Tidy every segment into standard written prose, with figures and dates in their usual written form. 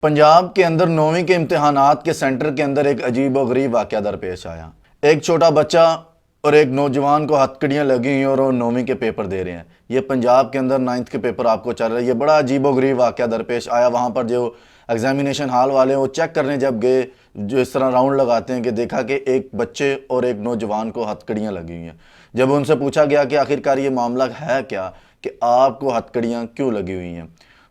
पंजाब के अंदर 9वीं के इम्तिहानात के सेंटर के अंदर एक अजीब और गरीब वाक़या दरपेश आया। एक छोटा बच्चा और एक नौजवान को हथकड़ियाँ लगी हुई और वो 9वीं के पेपर दे रहे हैं। ये पंजाब के अंदर 9th के पेपर आपको चल रहे हैं। ये बड़ा अजीब और गरीब वाक़या दरपेश आया। वहाँ पर जो एग्जामिनेशन हॉल वाले वो चेक करने जब गए, जो इस तरह राउंड लगाते हैं, कि देखा कि एक बच्चे और एक नौजवान को हथकड़ियाँ लगी हुई हैं। जब उनसे पूछा गया कि आखिरकार ये मामला है क्या, कि आपको हथकड़ियाँ क्यों लगी हुई हैं,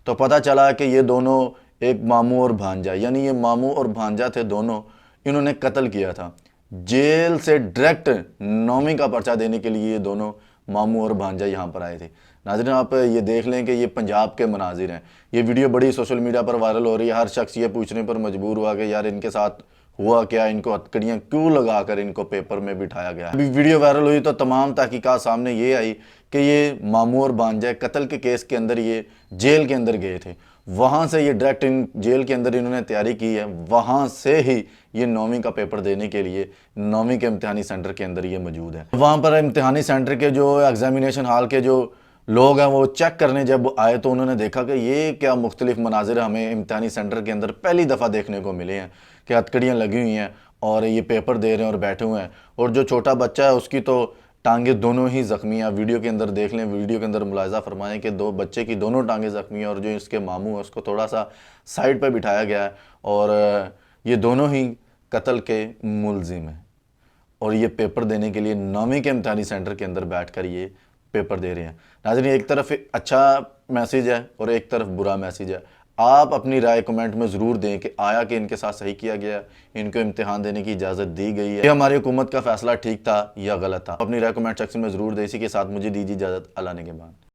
तो पता चला कि ये दोनों एक मामू और भांजा, यानी ये मामू और भांजा थे दोनों, इन्होंने कत्ल किया था। जेल से डायरेक्ट 9वीं का पर्चा देने के लिए ये दोनों मामू और भांजा यहाँ पर आए थे। नाज़रीन, आप ये देख लें कि ये पंजाब के मनाजिर हैं। ये वीडियो बड़ी सोशल मीडिया पर वायरल हो रही है। हर शख्स ये पूछने पर मजबूर हुआ कि यार इनके साथ हुआ क्या, इनको हथकड़ियाँ क्यों लगाकर इनको पेपर में बिठाया गया। अभी वीडियो वायरल हुई तो तमाम तहकीकात सामने ये आई कि ये मामू और भांजा कत्ल के केस के अंदर ये जेल के अंदर गए थे। वहाँ से ये डायरेक्ट इन जेल के अंदर इन्होंने तैयारी की है। वहाँ से ही ये 9वीं का पेपर देने के लिए 9वीं के इम्तिहानी सेंटर के अंदर ये मौजूद है। वहाँ पर इम्तिहानी सेंटर के जो एग्जामिनेशन हॉल के जो लोग हैं वो चेक करने जब आए तो उन्होंने देखा कि ये क्या मुख्तलिफ मनाजिर हमें इम्तिहानी सेंटर के अंदर पहली दफ़ा देखने को मिले हैं, कि हथकड़ियाँ लगी हुई हैं और ये पेपर दे रहे हैं और बैठे हुए हैं। और जो छोटा बच्चा है उसकी तो टांगे दोनों ही ज़ख्मी हैं। वीडियो के अंदर देख लें, वीडियो के अंदर मुलाहिज़ा फरमाएं कि दो बच्चे की दोनों टांगे ज़ख्मी हैं और जो इसके मामू है उसको थोड़ा सा साइड पर बिठाया गया है और ये दोनों ही कत्ल के मुलजिम हैं। और ये पेपर देने के लिए 9वीं के इम्तिहानी सेंटर के अंदर बैठकर ये पेपर दे रहे हैं। नाज़रीन, एक तरफ अच्छा मैसेज है और एक तरफ बुरा मैसेज है। आप अपनी राय कमेंट में ज़रूर दें कि आया कि इनके साथ सही किया गया, इनको इम्तिहान देने की इजाज़त दी गई है, ये हमारी हुकूमत का फ़ैसला ठीक था या गलत था। अपनी राय कमेंट सेक्शन में ज़रूर दें। इसी के साथ मुझे दीजिए इजाज़त। अल्लाह ने के बाद।